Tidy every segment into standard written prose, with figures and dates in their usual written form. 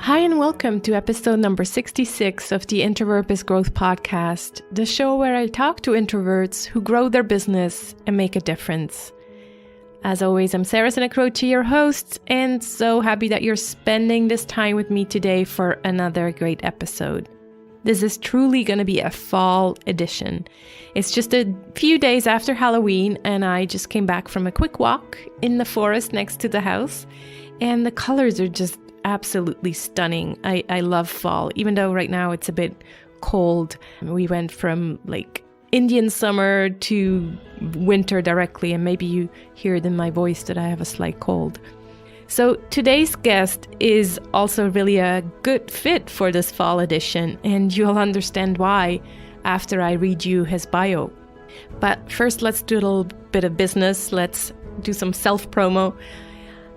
Hi and welcome to episode number 66 of the Introvert Biz Growth Podcast, the show where I talk to introverts who grow their business and make a difference. As always, I'm Sarah Sinacroce, your host, and so happy that you're spending this time with me today for another great episode. This is truly going to be a fall edition. It's just a few days after Halloween, and I just came back from a quick walk in the forest next to the house, and the colors are just absolutely stunning. I love fall, even though right now it's a bit cold. We went from like Indian summer to winter directly, and maybe you hear it in my voice that I have a slight cold. So today's guest is also really a good fit for this fall edition, and you'll understand why after I read you his bio. But first, let's do a little bit of business. Let's do some self-promo.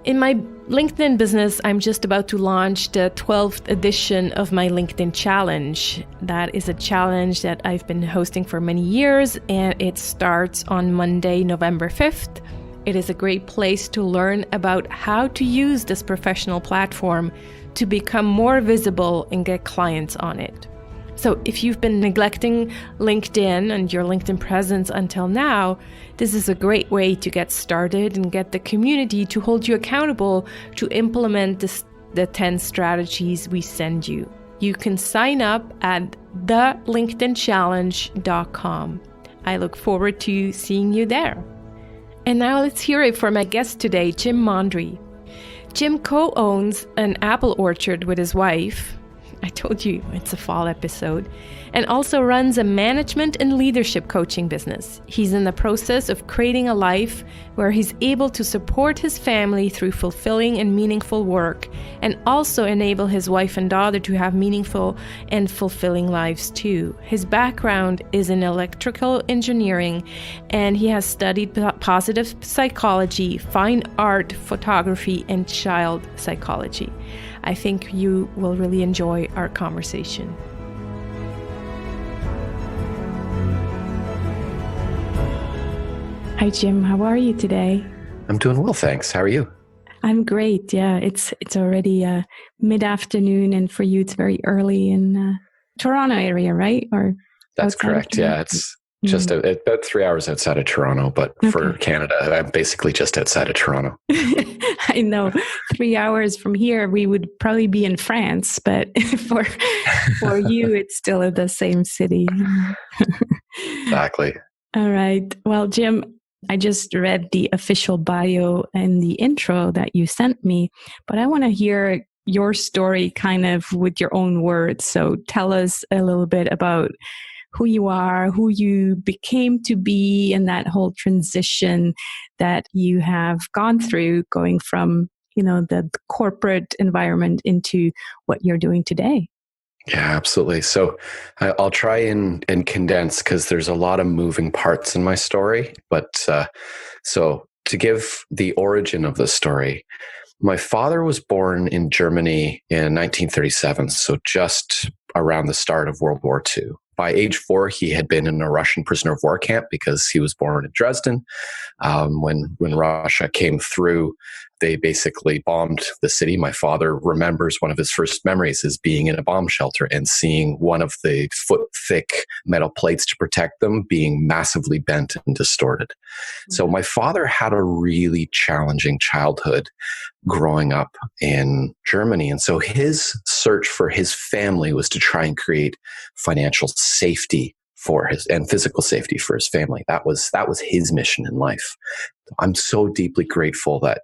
In my LinkedIn business, I'm just about to launch the 12th edition of my LinkedIn Challenge. That is a challenge that I've been hosting for many years, and it starts on Monday, November 5th. It is a great place to learn about how to use this professional platform to become more visible and get clients on it. So if you've been neglecting LinkedIn and your LinkedIn presence until now, this is a great way to get started and get the community to hold you accountable to implement the 10 strategies we send you. You can sign up at thelinkedinchallenge.com. I look forward to seeing you there. And now let's hear it from my guest today, Jim Mondry. Jim co-owns an apple orchard with his wife. I told you it's a fall episode, and also runs a management and leadership coaching business. He's in the process of creating a life where he's able to support his family through fulfilling and meaningful work, and also enable his wife and daughter to have meaningful and fulfilling lives too. His background is in electrical engineering, and he has studied positive psychology, fine art, photography, and child psychology. I think you will really enjoy our conversation. Hi, Jim. How are you today? I'm doing well, thanks. How are you? I'm great. Yeah, it's already mid-afternoon, and for you, it's very early in Toronto area, right? Or that's correct. Yeah, it's just about 3 hours outside of Toronto, but for Canada, I'm basically just outside of Toronto. I know. 3 hours from here, we would probably be in France, but for you, it's still in the same city. Exactly. All right. Well, Jim, I just read the official bio and the intro that you sent me, but I want to hear your story kind of with your own words. So tell us a little bit about who you are, who you became to be, and that whole transition that you have gone through going from, the corporate environment into what you're doing today. Yeah, absolutely. So I'll try and condense because there's a lot of moving parts in my story. But so to give the origin of the story, my father was born in Germany in 1937, so just around the start of World War II. By age 4, he had been in a Russian prisoner of war camp because he was born in Dresden. When Russia came through, they basically bombed the city. My father remembers one of his first memories is being in a bomb shelter and seeing one of the foot-thick metal plates to protect them being massively bent and distorted. So my father had a really challenging childhood growing up in Germany. And so his search for his family was to try and create financial safety for his and physical safety for his family. That was his mission in life. I'm so deeply grateful that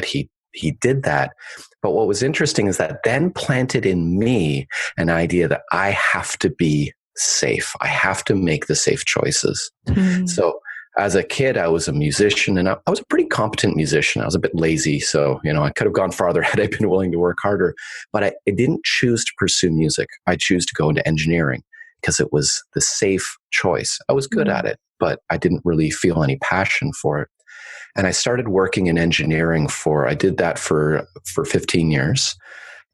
he did that. But what was interesting is that then planted in me an idea that I have to be safe. I have to make the safe choices. Mm-hmm. So as a kid, I was a musician, and I was a pretty competent musician. I was a bit lazy, so I could have gone farther had I been willing to work harder. But I didn't choose to pursue music. I chose to go into engineering because it was the safe choice. I was good at it, but I didn't really feel any passion for it. And I started working in engineering I did that for 15 years.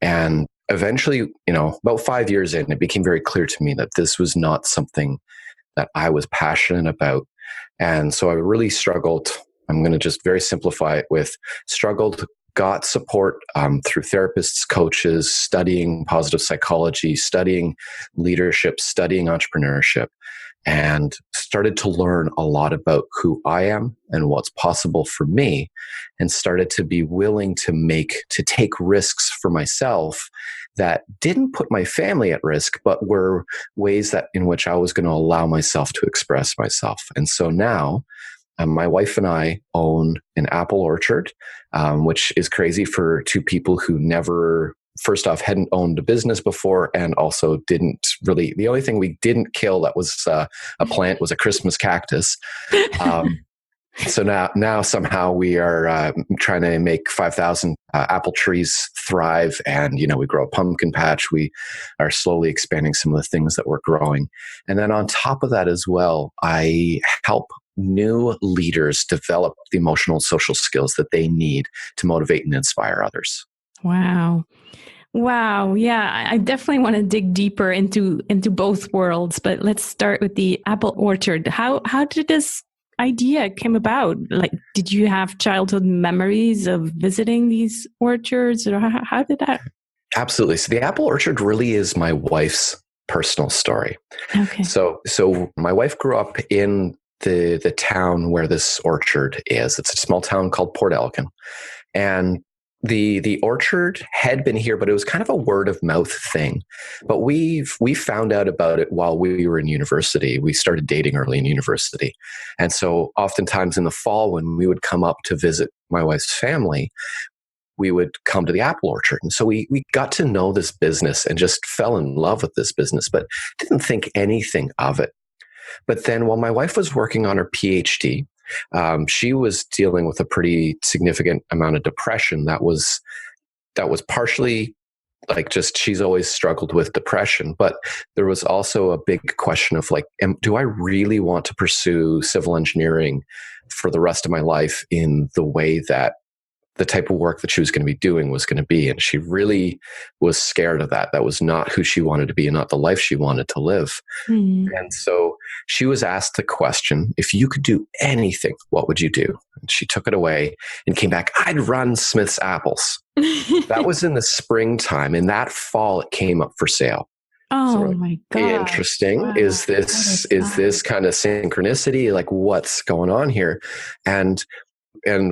And eventually, about 5 years in, it became very clear to me that this was not something that I was passionate about. And so I really struggled. I'm going to just very simplify it with struggled got support through therapists, coaches, studying positive psychology, studying leadership, studying entrepreneurship, and started to learn a lot about who I am and what's possible for me, and started to be willing to take risks for myself that didn't put my family at risk, but were ways that in which I was going to allow myself to express myself. And so now my wife and I own an apple orchard, which is crazy for two people who never, first off, hadn't owned a business before, and also didn't really, the only thing we didn't kill that was a plant was a Christmas cactus. So now somehow we are trying to make 5,000 apple trees thrive, and we grow a pumpkin patch. We are slowly expanding some of the things that we're growing, and then on top of that as well, I help new leaders develop the emotional and social skills that they need to motivate and inspire others. Wow. Yeah, I definitely want to dig deeper into both worlds, but let's start with the apple orchard. How did this idea came about? Like, did you have childhood memories of visiting these orchards, or how did that? Absolutely. So the apple orchard really is my wife's personal story. Okay. So my wife grew up in the town where this orchard is. It's a small town called Port Elgin. And the orchard had been here, but it was kind of a word of mouth thing. But we found out about it while we were in university. We started dating early in university. And so oftentimes in the fall, when we would come up to visit my wife's family, we would come to the apple orchard. And so we got to know this business and just fell in love with this business, but didn't think anything of it. But then while my wife was working on her PhD, she was dealing with a pretty significant amount of depression that was partially like just she's always struggled with depression. But there was also a big question of like, do I really want to pursue civil engineering for the rest of my life in the way that the type of work that she was going to be doing was going to be? And she really was scared of that. That was not who she wanted to be and not the life she wanted to live. Mm. And so she was asked the question, if you could do anything, what would you do? And she took it away and came back, I'd run Smith's Apples. That was in the springtime. And that fall, it came up for sale. Oh my God. Interesting. Wow. Is this kind of synchronicity? Like, what's going on here? And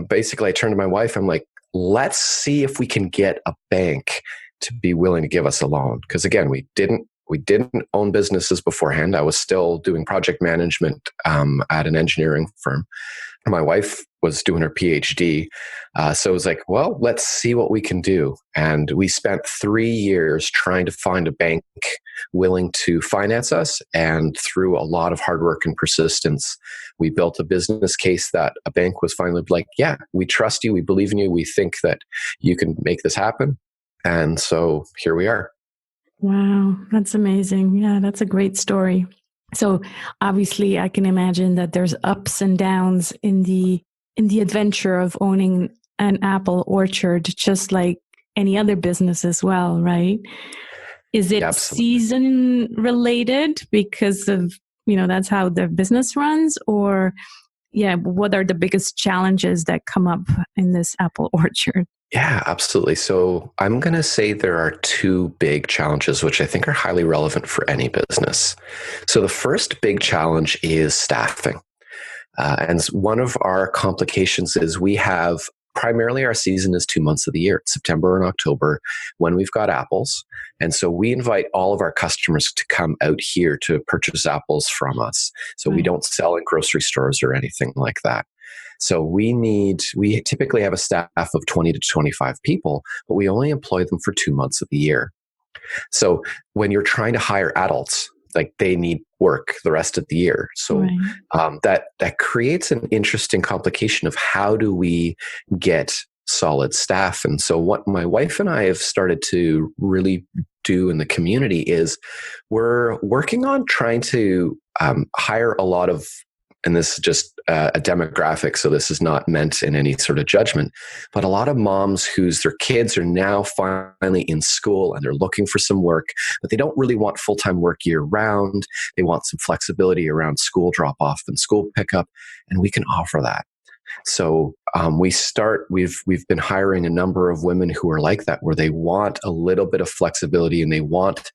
basically I turned to my wife, I'm like, let's see if we can get a bank to be willing to give us a loan. Because again, we didn't own businesses beforehand. I was still doing project management at an engineering firm. My wife was doing her PhD. So it was like, well, let's see what we can do. And we spent 3 years trying to find a bank willing to finance us. And through a lot of hard work and persistence, we built a business case that a bank was finally like, yeah, we trust you. We believe in you. We think that you can make this happen. And so here we are. Wow, that's amazing. Yeah, that's a great story. So obviously I can imagine that there's ups and downs in the adventure of owning an apple orchard, just like any other business as well, right? Is it season related because of, that's how the business runs? Or what are the biggest challenges that come up in this apple orchard? Yeah, absolutely. So I'm going to say there are two big challenges, which I think are highly relevant for any business. So the first big challenge is staffing. And one of our complications is we have primarily our season is 2 months of the year, September and October, when we've got apples. And so we invite all of our customers to come out here to purchase apples from us. So we don't sell in grocery stores or anything like that. So we typically have a staff of 20 to 25 people, but we only employ them for 2 months of the year. So when you're trying to hire adults, like they need work the rest of the year. So that creates an interesting complication of how do we get solid staff? And so what my wife and I have started to really do in the community is we're working on trying to hire a lot of, and this is just a demographic, so this is not meant in any sort of judgment, but a lot of moms their kids are now finally in school and they're looking for some work, but they don't really want full-time work year round. They want some flexibility around school drop-off and school pickup, and we can offer that. So we've been hiring a number of women who are like that, where they want a little bit of flexibility and they want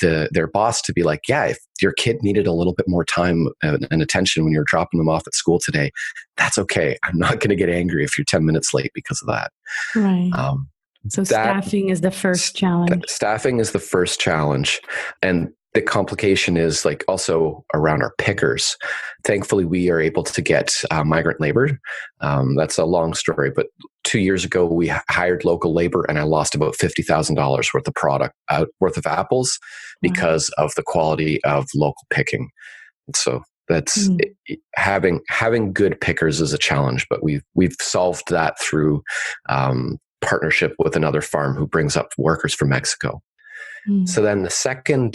their boss to be like, yeah, if your kid needed a little bit more time and attention when you're dropping them off at school today, that's okay. I'm not going to get angry if you're 10 minutes late because of that. Right. So staffing is the first challenge. Staffing is the first challenge. And the complication is like also around our pickers. Thankfully, we are able to get migrant labor. That's a long story, but 2 years ago, we hired local labor and I lost about $50,000 worth of apples because of the quality of local picking. So that's having good pickers is a challenge, but we've solved that through partnership with another farm who brings up workers from Mexico. So then the second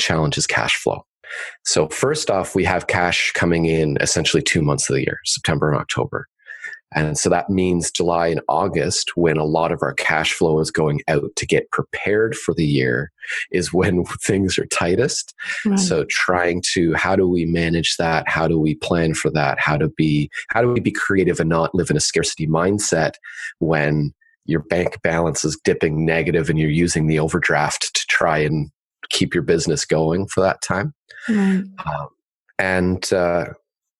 challenge is cash flow. So first off, we have cash coming in essentially 2 months of the year, September and October. And so that means July and August, when a lot of our cash flow is going out to get prepared for the year, is when things are tightest. Right. So how do we manage that? How do we plan for that? How do we be creative and not live in a scarcity mindset when your bank balance is dipping negative and you're using the overdraft to try and keep your business going for that time? Right.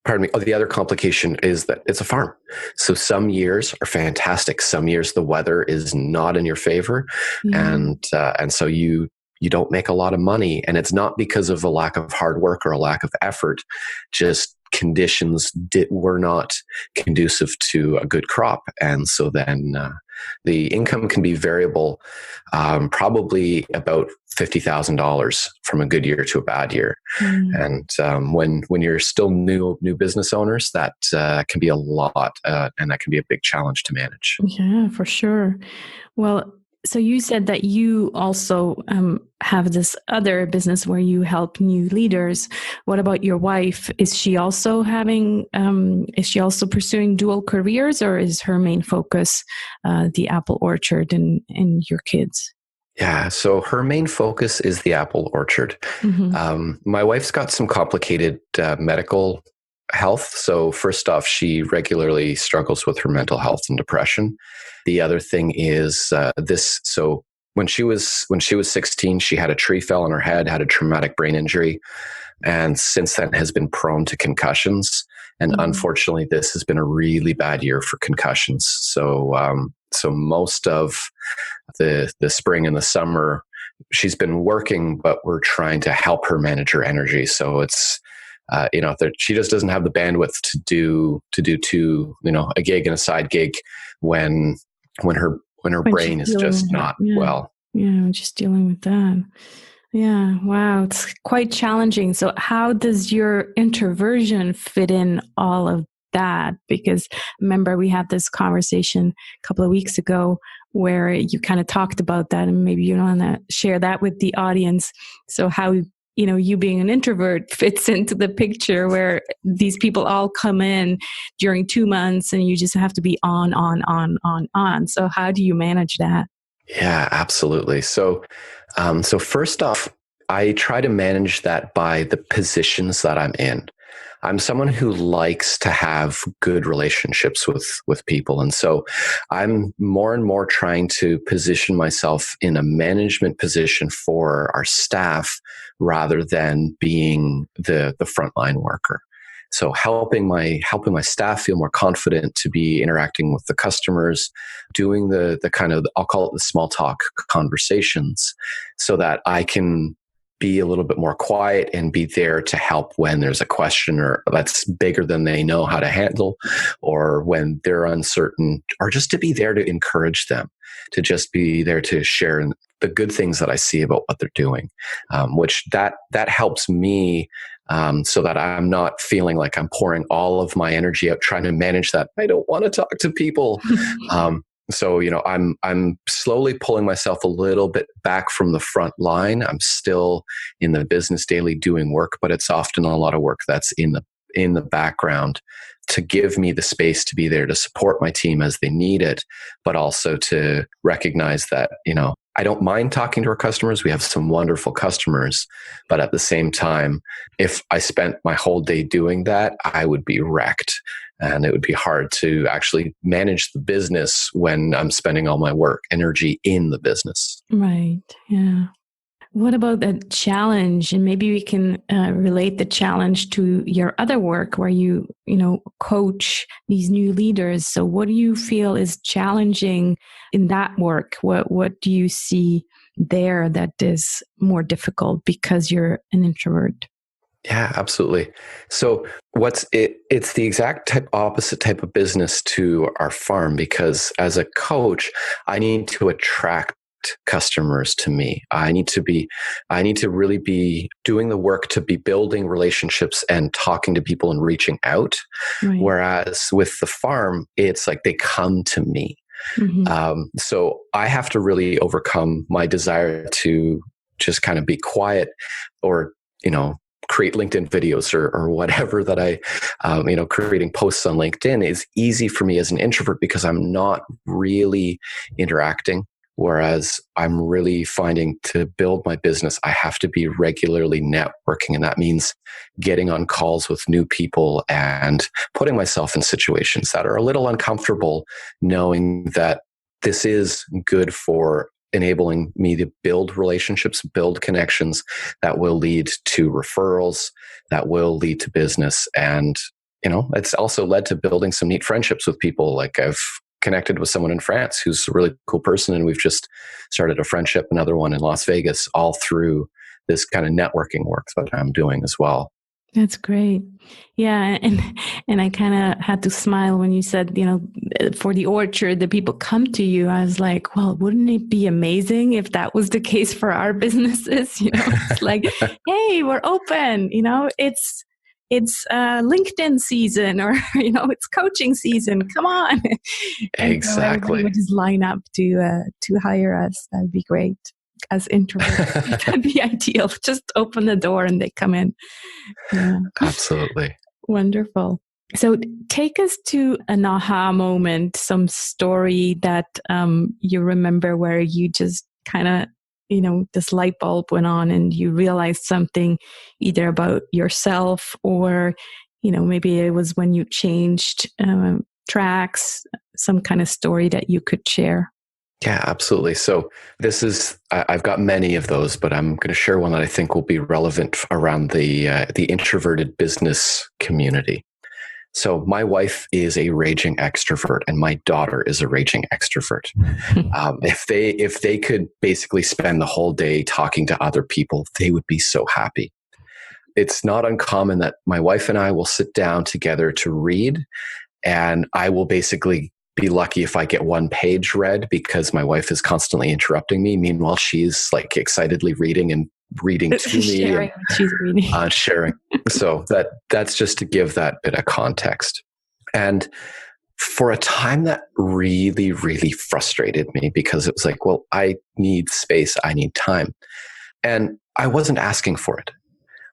The other complication is that it's a farm. So some years are fantastic. Some years the weather is not in your favor. And so you don't make a lot of money. And it's not because of a lack of hard work or a lack of effort, just conditions were not conducive to a good crop. And so then the income can be variable, probably about $50,000 from a good year to a bad year. And when you're still new business owners, that can be a lot, and that can be a big challenge to manage. Yeah, for sure. Well, so you said that you also have this other business where you help new leaders. What about your wife? Is she also pursuing dual careers, or is her main focus the apple orchard and your kids? Yeah, so her main focus is the apple orchard. My wife's got some complicated medical health. So first off, she regularly struggles with her mental health and depression. The other thing is So when she was 16, she had a tree fell on her head, had a traumatic brain injury, and since then has been prone to concussions. And unfortunately, this has been a really bad year for concussions. So most of the spring and the summer, she's been working, but we're trying to help her manage her energy. So it's she just doesn't have the bandwidth to do two, a gig and a side gig when her brain is just not well. Yeah, just dealing with that. Yeah, wow, it's quite challenging. So how does your introversion fit in all of that? Because remember, we had this conversation a couple of weeks ago where you kind of talked about that, and maybe you want to share that with the audience. So how you being an introvert fits into the picture where these people all come in during 2 months and you just have to be on. So how do you manage that? Yeah, absolutely. So first off, I try to manage that by the positions that I'm in. I'm someone who likes to have good relationships with people. And so I'm more and more trying to position myself in a management position for our staff rather than being the frontline worker. So helping my staff feel more confident to be interacting with the customers, doing the kind of, I'll call it the small talk conversations, so that I can be a little bit more quiet and be there to help when there's a question or that's bigger than they know how to handle, or when they're uncertain, or just to be there to encourage them, to just be there to share the good things that I see about what they're doing, which that helps me, so that I'm not feeling like I'm pouring all of my energy out trying to manage that. I don't want to talk to people. So, I'm slowly pulling myself a little bit back from the front line. I'm still in the business daily doing work, but it's often a lot of work that's in the background to give me the space to be there to support my team as they need it, but also to recognize that, I don't mind talking to our customers. We have some wonderful customers, but at the same time, if I spent my whole day doing that, I would be wrecked, and it would be hard to actually manage the business when I'm spending all my work energy in the business. Right. Yeah. What about the challenge? And maybe we can relate the challenge to your other work where you coach these new leaders. So what do you feel is challenging in that work? What do you see there that is more difficult because you're an introvert? Yeah, absolutely. So it's the exact opposite type of business to our farm, because as a coach, I need to attract customers to me. I need to really be doing the work to be building relationships and talking to people and reaching out. Right. Whereas with the farm, it's like they come to me. Mm-hmm. So I have to really overcome my desire to just kind of be quiet, or, create LinkedIn videos or whatever that I, creating posts on LinkedIn is easy for me as an introvert because I'm not really interacting. Whereas I'm really finding to build my business, I have to be regularly networking. And that means getting on calls with new people and putting myself in situations that are a little uncomfortable, knowing that this is good for enabling me to build relationships, build connections that will lead to referrals, that will lead to business. And, it's also led to building some neat friendships with people. Like I've connected with someone in France who's a really cool person, and we've just started a friendship, another one in Las Vegas, all through this kind of networking work that I'm doing as well. That's great. Yeah. And I kind of had to smile when you said, for the orchard, the people come to you. I was like, well, wouldn't it be amazing if that was the case for our businesses? It's like, hey, we're open, it's LinkedIn season, or, it's coaching season. Come on. Exactly. So would just line up to hire us. That'd be great. As introverts, that'd be ideal. Just open the door and they come in. Yeah. Absolutely. Wonderful. So take us to an aha moment, some story that you remember where you just kind of, this light bulb went on and you realized something either about yourself or, maybe it was when you changed tracks, some kind of story that you could share. Yeah, absolutely. So I've got many of those, but I'm going to share one that I think will be relevant around the introverted business community. So my wife is a raging extrovert and my daughter is a raging extrovert. If they could basically spend the whole day talking to other people, they would be so happy. It's not uncommon that my wife and I will sit down together to read, and I will basically be lucky if I get one page read because my wife is constantly interrupting me. Meanwhile, she's like excitedly reading to me sharing and what she's reading. sharing. So that's just to give that bit of context. And for a time that really, really frustrated me because it was like, well, I need space. I need time. And I wasn't asking for it.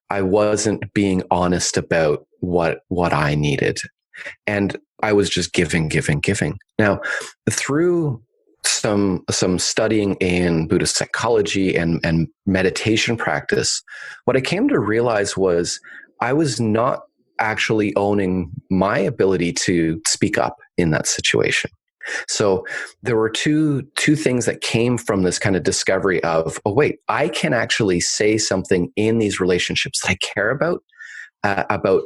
I wasn't being honest about what I needed. And I was just giving. Now, through some studying in Buddhist psychology and meditation practice, what I came to realize was I was not actually owning my ability to speak up in that situation. So there were two things that came from this kind of discovery of, oh, wait, I can actually say something in these relationships that I care about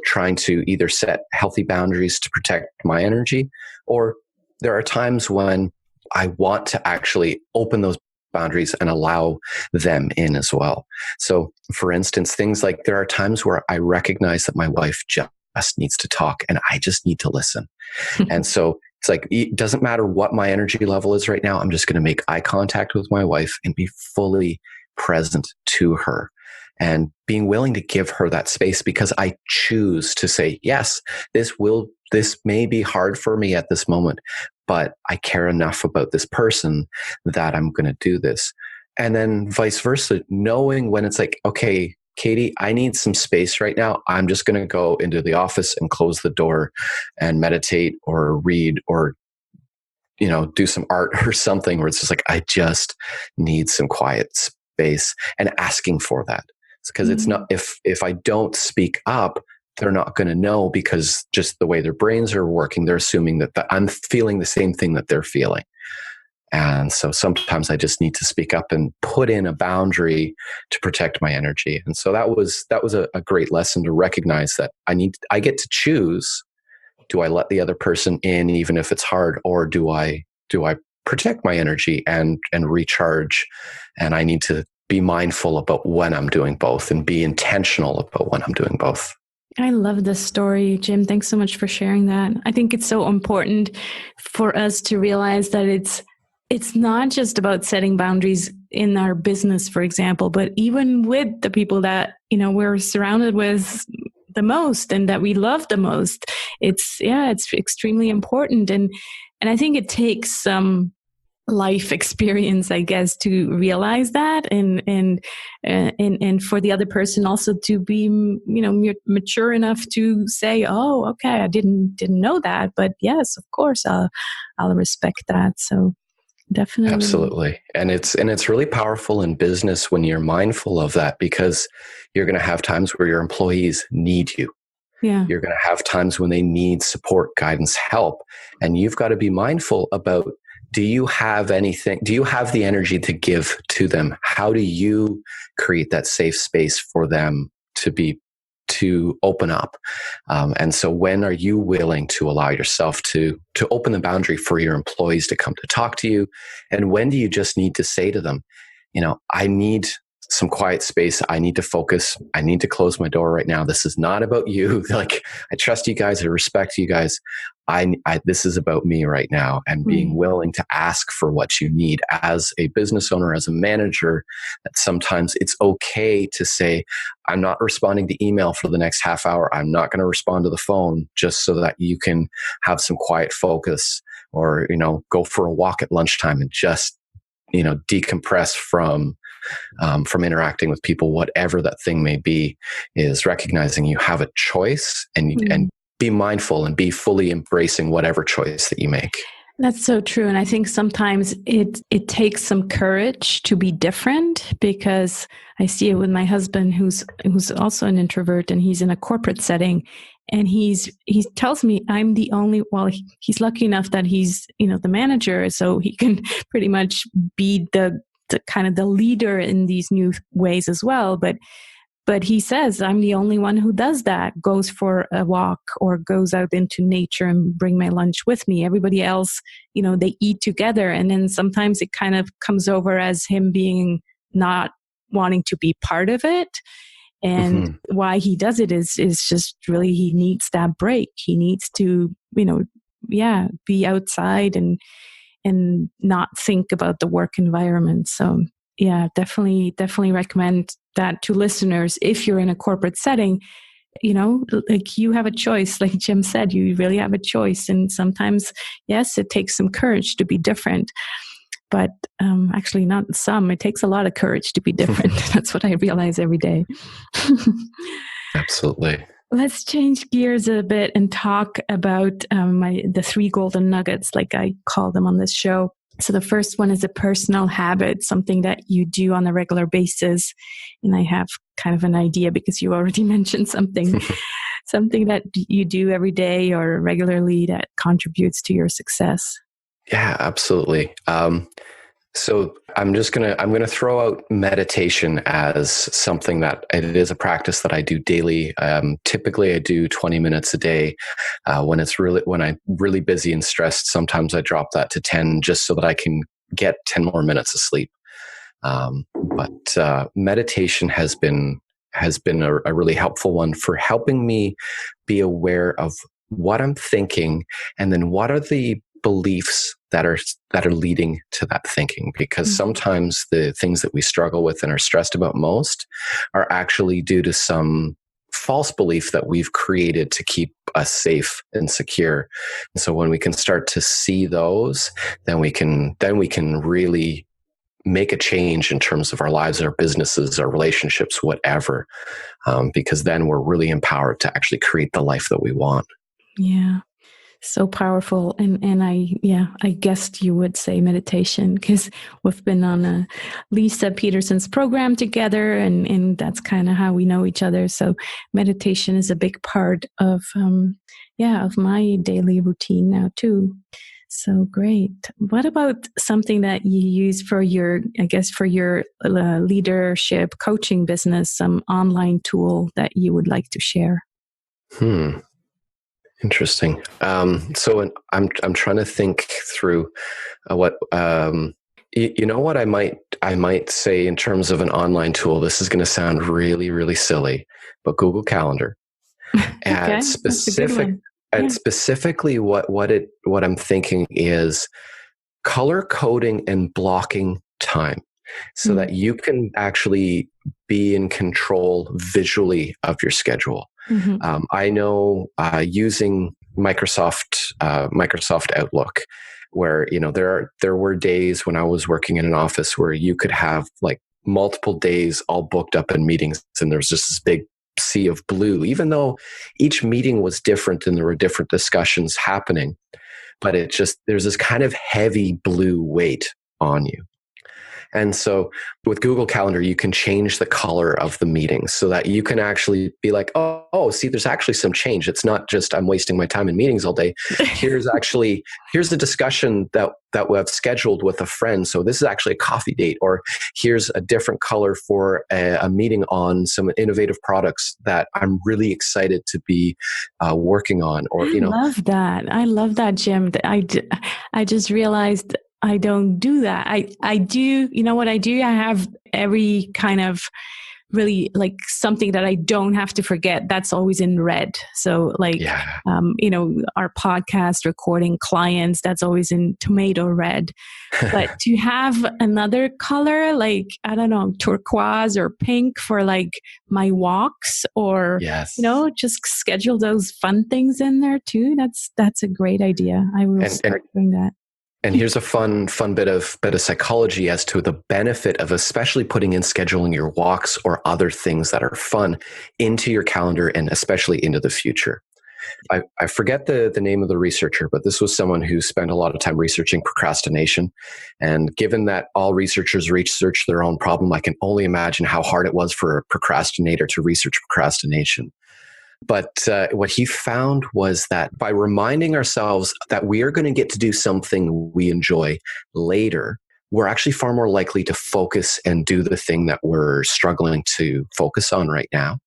trying to either set healthy boundaries to protect my energy, or there are times when I want to actually open those boundaries and allow them in as well. So for instance, things like there are times where I recognize that my wife just needs to talk and I just need to listen. And so it's like, it doesn't matter what my energy level is right now. I'm just going to make eye contact with my wife and be fully present to her. And being willing to give her that space because I choose to say, yes, this may be hard for me at this moment, but I care enough about this person that I'm going to do this. And then vice versa, knowing when it's like, okay, Katie, I need some space right now. I'm just going to go into the office and close the door and meditate or read or, do some art or something where it's just like, I just need some quiet space, and asking for that. Because it's not, if I don't speak up, they're not going to know, because just the way their brains are working, they're assuming that I'm feeling the same thing that they're feeling. And so sometimes I just need to speak up and put in a boundary to protect my energy. And so that was a great lesson to recognize that I get to choose. Do I let the other person in even if it's hard, or do I protect my energy and recharge? And I need to be mindful about when I'm doing both, and be intentional about when I'm doing both. I love this story, Jim. Thanks so much for sharing that. I think it's so important for us to realize that it's not just about setting boundaries in our business, for example, but even with the people that, we're surrounded with the most and that we love the most. It's extremely important. And I think it takes some life experience, I guess, to realize that, and for the other person also to be, mature enough to say, "Oh, okay, I didn't know that, but yes, of course, I'll respect that." So definitely, absolutely, and it's really powerful in business when you're mindful of that, because you're going to have times where your employees need you. Yeah, you're going to have times when they need support, guidance, help, and you've got to be mindful about. Do you have anything? Do you have the energy to give to them? How do you create that safe space for them to open up? And so when are you willing to allow yourself to open the boundary for your employees to come to talk to you? And when do you just need to say to them, I need some quiet space. I need to focus. I need to close my door right now. This is not about you. Like, I trust you guys. I respect you guys. This is about me right now, and being willing to ask for what you need as a business owner, as a manager. That sometimes it's okay to say, I'm not responding to email for the next half hour. I'm not going to respond to the phone, just so that you can have some quiet focus, or, go for a walk at lunchtime and just, decompress from interacting with people, whatever that thing may be. Is recognizing you have a choice, and be mindful and be fully embracing whatever choice that you make. That's so true. And I think sometimes it takes some courage to be different, because I see it with my husband, who's also an introvert, and he's in a corporate setting. And he tells me I'm the only, he's lucky enough that he's, the manager, so he can pretty much be the kind of the leader in these new ways as well. But he says, I'm the only one who does that, goes for a walk or goes out into nature and bring my lunch with me. Everybody else, they eat together. And then sometimes it kind of comes over as him being not wanting to be part of it. And why he does it is just really, he needs that break. He needs to, be outside and not think about the work environment. So yeah, definitely recommend that to listeners. If you're in a corporate setting, like, you have a choice. Like Jim said, you really have a choice. And sometimes, yes, it takes some courage to be different. But actually, not some. It takes a lot of courage to be different. That's what I realize every day. Absolutely. Let's change gears a bit and talk about the 3 golden nuggets, like I call them on this show. So the first one is a personal habit, something that you do on a regular basis. And I have kind of an idea, because you already mentioned something that you do every day or regularly that contributes to your success. Yeah, absolutely. So I'm going to throw out meditation as something that it is a practice that I do daily. Typically I do 20 minutes a day. When I'm really busy and stressed, sometimes I drop that to 10 just so that I can get 10 more minutes of sleep. But meditation has been a really helpful one for helping me be aware of what I'm thinking, and then what are the beliefs that are leading to that thinking. Because sometimes the things that we struggle with and are stressed about most are actually due to some false belief that we've created to keep us safe and secure. And so when we can start to see those, then we can really make a change in terms of our lives, our businesses, our relationships, whatever. Because then we're really empowered to actually create the life that we want. Yeah. So powerful. And I guessed you would say meditation, because we've been on a Lisa Peterson's program together, and that's kind of how we know each other. So meditation is a big part of, of my daily routine now too. So great. What about something that you use for your leadership coaching business, some online tool that you would like to share? Interesting. So I'm trying to think through what what I might say in terms of an online tool. This is going to sound really, really silly, but Google Calendar. Okay, Specifically what I'm thinking is color coding and blocking time so that you can actually be in control visually of your schedule. Mm-hmm. I know using Microsoft Outlook, where there were days when I was working in an office where you could have like multiple days all booked up in meetings, and there's just this big sea of blue, even though each meeting was different and there were different discussions happening. But there's this kind of heavy blue weight on you. And so with Google Calendar, you can change the color of the meetings so that you can actually be like, oh, see, there's actually some change. It's not just I'm wasting my time in meetings all day. Here's the discussion that we have scheduled with a friend. So this is actually a coffee date, or here's a different color for a meeting on some innovative products that I'm really excited to be working on. Or I love that, Jim. I just realized I don't do that. I do, you know what I do? I have every kind of really like something that I don't have to forget. That's always in red. So like, our podcast recording clients, that's always in tomato red. But to have another color, like, I don't know, turquoise or pink for like my walks, or, just schedule those fun things in there too. That's a great idea. I will start doing that. And here's a fun bit of psychology as to the benefit of especially putting in scheduling your walks or other things that are fun into your calendar, and especially into the future. I forget the name of the researcher, but this was someone who spent a lot of time researching procrastination. And given that all researchers research their own problem, I can only imagine how hard it was for a procrastinator to research procrastination. But what he found was that by reminding ourselves that we are going to get to do something we enjoy later, we're actually far more likely to focus and do the thing that we're struggling to focus on right now.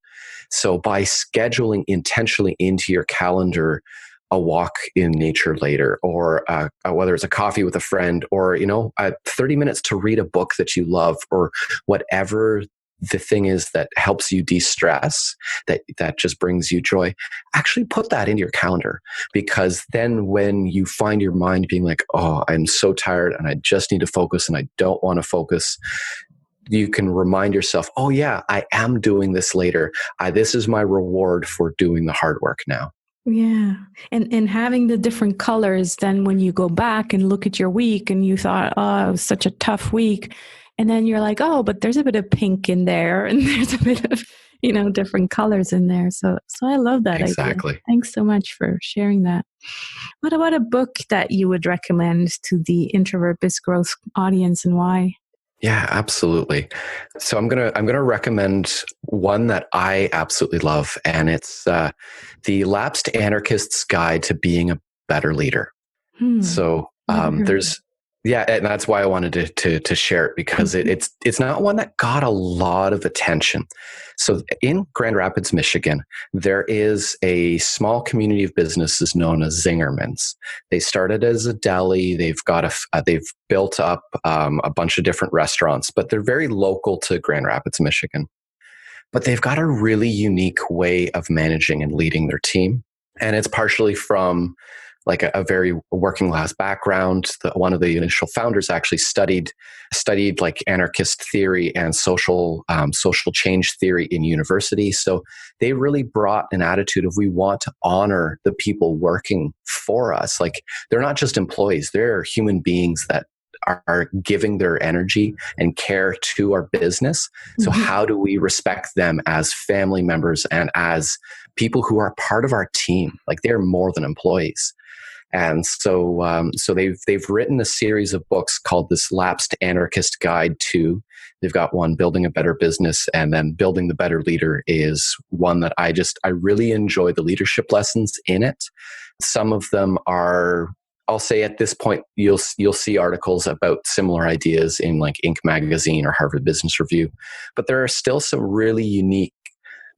So by scheduling intentionally into your calendar a walk in nature later, or whether it's a coffee with a friend, or 30 minutes to read a book that you love, or whatever the thing is that helps you de-stress, that just brings you joy, actually put that into your calendar. Because then when you find your mind being like, oh, I'm so tired and I just need to focus and I don't want to focus, you can remind yourself, oh yeah, I am doing this later. This is my reward for doing the hard work now. Yeah. And having the different colors, then when you go back and look at your week and you thought, oh, it was such a tough week. And then you're like, oh, but there's a bit of pink in there, and there's a bit of, different colors in there. So I love that Exactly. idea. Thanks so much for sharing that. What about a book that you would recommend to the Introvert Biz Growth audience, and why? Yeah, absolutely. So I'm gonna recommend one that I absolutely love, and it's The Lapsed Anarchist's Guide to Being a Better Leader. So there's. Yeah, and that's why I wanted to share it, because it's not one that got a lot of attention. So in Grand Rapids, Michigan, there is a small community of businesses known as Zingerman's. They started as a deli. They've built up a bunch of different restaurants, but they're very local to Grand Rapids, Michigan. But they've got a really unique way of managing and leading their team, and it's partially from like a very working class background. One of the initial founders actually studied like anarchist theory and social change theory in university. So they really brought an attitude of, we want to honor the people working for us. Like, they're not just employees, they're human beings that are giving their energy and care to our business. So how do we respect them as family members and as people who are part of our team? Like, they're more than employees. And so they've written a series of books called This Lapsed Anarchist Guide to. They've got one, Building a Better Business, and then Building the Better Leader is one that I really enjoy the leadership lessons in it. Some of them are, I'll say at this point, you'll see articles about similar ideas in like Inc. magazine or Harvard Business Review, but there are still some really unique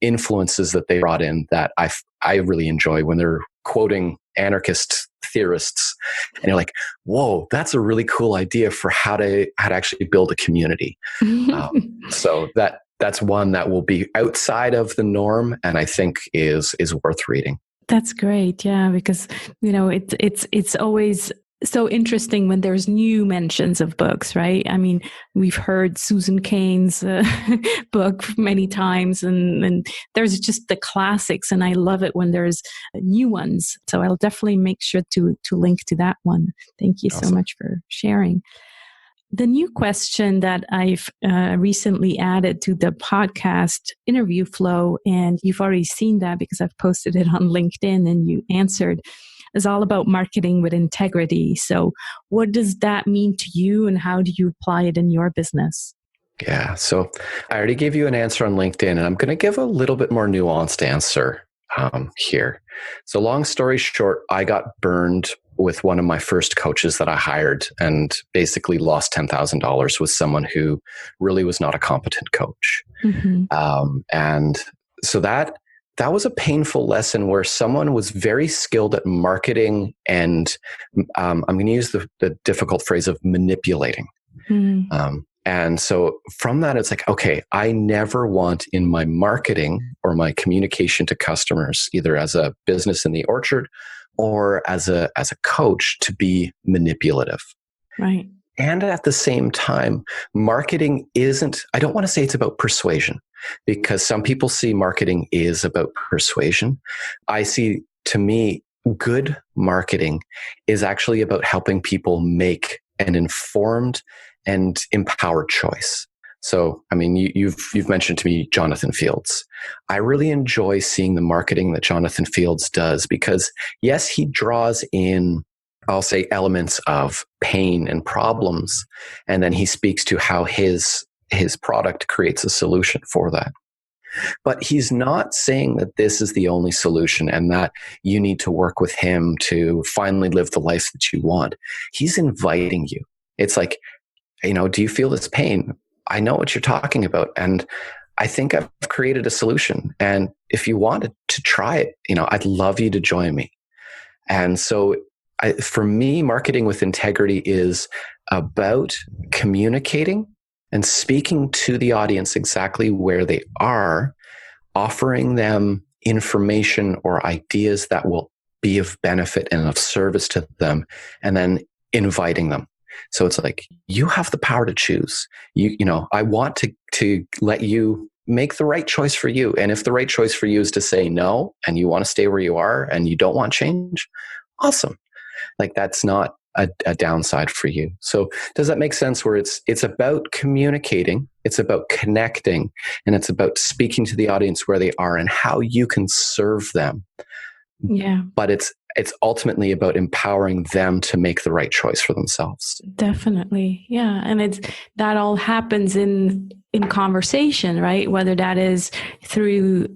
influences that they brought in that I really enjoy when they're quoting anarchist theorists, and you're like, whoa, that's a really cool idea for how to actually build a community. So that's one that will be outside of the norm, and I think is worth reading. That's great. Yeah, because it's always so interesting when there's new mentions of books, right? I mean, we've heard Susan Cain's book many times, and there's just the classics, and I love it when there's new ones. So I'll definitely make sure to link to that one. Thank you so much for sharing. The new question that I've recently added to the podcast interview flow, and you've already seen that because I've posted it on LinkedIn and you answered, is all about marketing with integrity. So what does that mean to you, and how do you apply it in your business? Yeah. So I already gave you an answer on LinkedIn, and I'm going to give a little bit more nuanced answer here. So long story short, I got burned with one of my first coaches that I hired, and basically lost $10,000 with someone who really was not a competent coach. Mm-hmm. And so that was a painful lesson where someone was very skilled at marketing and I'm going to use the difficult phrase of manipulating. Mm. And so from that, it's like, okay, I never want in my marketing or my communication to customers, either as a business in the orchard or as a coach, to be manipulative. Right. And at the same time, marketing I don't want to say it's about persuasion, because some people see marketing is about persuasion. I see, to me, good marketing is actually about helping people make an informed and empowered choice. So, I mean, you've mentioned to me Jonathan Fields. I really enjoy seeing the marketing that Jonathan Fields does, because yes, he draws in, I'll say, elements of pain and problems, and then he speaks to how his product creates a solution for that. But he's not saying that this is the only solution and that you need to work with him to finally live the life that you want. He's inviting you. It's like, do you feel this pain? I know what you're talking about, and I think I've created a solution. And if you wanted to try it, I'd love you to join me. And so for me, marketing with integrity is about communicating and speaking to the audience exactly where they are, offering them information or ideas that will be of benefit and of service to them, and then inviting them. So it's like, you have the power to choose. I want to let you make the right choice for you. And if the right choice for you is to say no, and you want to stay where you are and you don't want change, awesome. Like, that's not a downside for you. So does that make sense, where it's about communicating, it's about connecting, and it's about speaking to the audience where they are and how you can serve them. Yeah. But it's ultimately about empowering them to make the right choice for themselves. Definitely. Yeah. And that all happens in conversation, right? Whether that is through,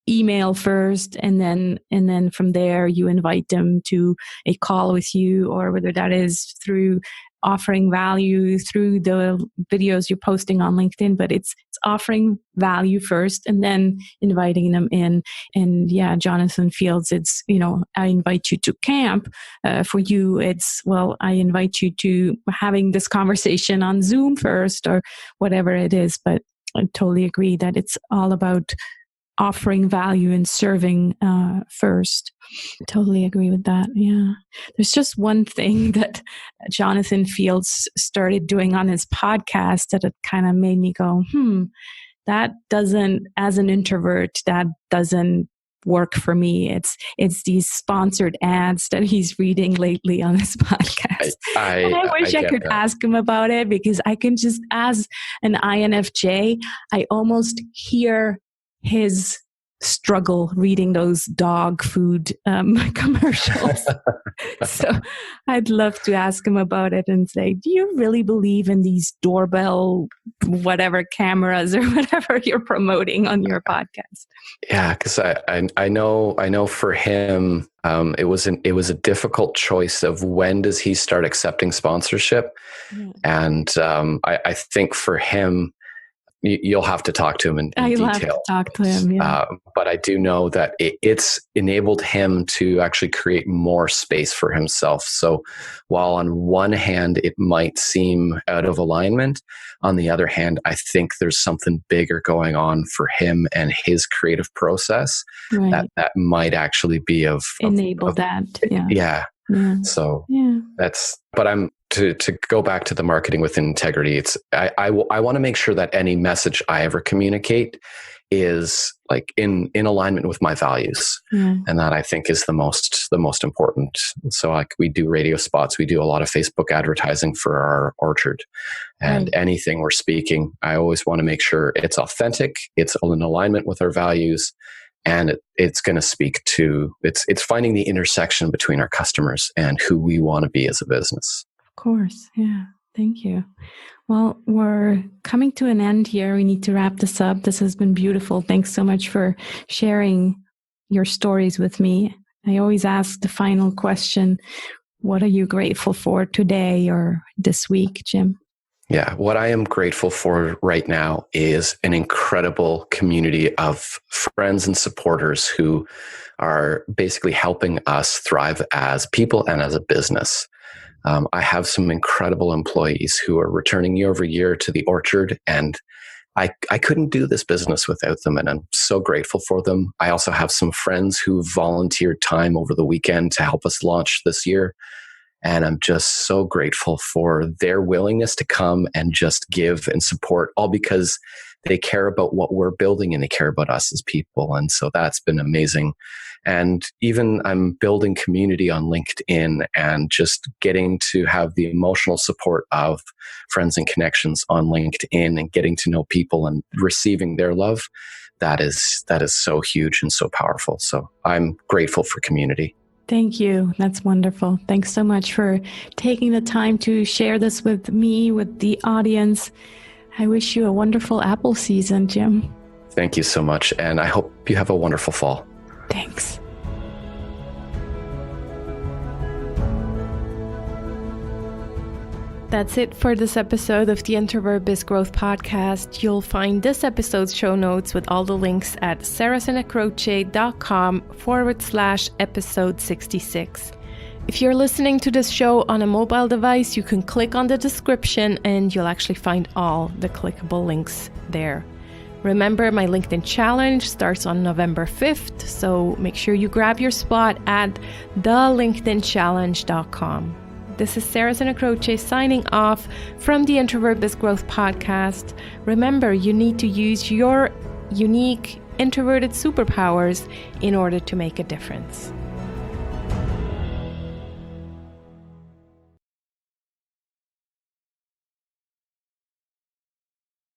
email first, and then from there you invite them to a call with you, or whether that is through offering value through the videos you're posting on LinkedIn. But it's offering value first and then inviting them in. And yeah, Jonathan Fields, it's, I invite you to camp. For you, it's, well, I invite you to having this conversation on Zoom first, or whatever it is. But I totally agree that it's all about offering value and serving first. Totally agree with that. Yeah. There's just one thing that Jonathan Fields started doing on his podcast that it kind of made me go, that doesn't, as an introvert, that doesn't work for me. It's these sponsored ads that he's reading lately on his podcast. I wish I could ask him about it, because I can just, as an INFJ, I almost hear his struggle reading those dog food commercials. So I'd love to ask him about it and say, do you really believe in these doorbell, whatever cameras or whatever you're promoting on your podcast? Yeah, because I know for him, it was a difficult choice of when does he start accepting sponsorship, and I think for him, you'll have to talk to him in detail. Have to talk to him, yeah. But I do know that it's enabled him to actually create more space for himself. So while on one hand, it might seem out of alignment, on the other hand, I think there's something bigger going on for him and his creative process that might actually be enable that. Yeah. So that's, but to go back to the marketing with integrity, it's, I want to make sure that any message I ever communicate is like in alignment with my values. And that I think is the most important. So like we do radio spots, we do a lot of Facebook advertising for our orchard, and anything we're speaking, I always want to make sure it's authentic, it's in alignment with our values, and it's going to speak to, it's finding the intersection between our customers and who we want to be as a business. Of course. Yeah. Thank you. Well, we're coming to an end here. We need to wrap this up. This has been beautiful. Thanks so much for sharing your stories with me. I always ask the final question, what are you grateful for today or this week, Jim? Yeah, what I am grateful for right now is an incredible community of friends and supporters who are basically helping us thrive as people and as a business. I have some incredible employees who are returning year over year to the orchard, and I couldn't do this business without them, and I'm so grateful for them. I also have some friends who volunteered time over the weekend to help us launch this year, and I'm just so grateful for their willingness to come and just give and support, all because they care about what we're building and they care about us as people. And so that's been amazing. And even I'm building community on LinkedIn and just getting to have the emotional support of friends and connections on LinkedIn and getting to know people and receiving their love. That is so huge and so powerful. So I'm grateful for community. Thank you. That's wonderful. Thanks so much for taking the time to share this with me, with the audience. I wish you a wonderful apple season, Jim. Thank you so much. And I hope you have a wonderful fall. Thanks. That's it for this episode of the Introvert Biz Growth Podcast. You'll find this episode's show notes with all the links at saracenacroce.com/episode 66. If you're listening to this show on a mobile device, you can click on the description and you'll actually find all the clickable links there. Remember, my LinkedIn challenge starts on November 5th, so make sure you grab your spot at thelinkedinchallenge.com. This is Saracena Croce signing off from the Introvert Biz Growth Podcast. Remember, you need to use your unique introverted superpowers in order to make a difference.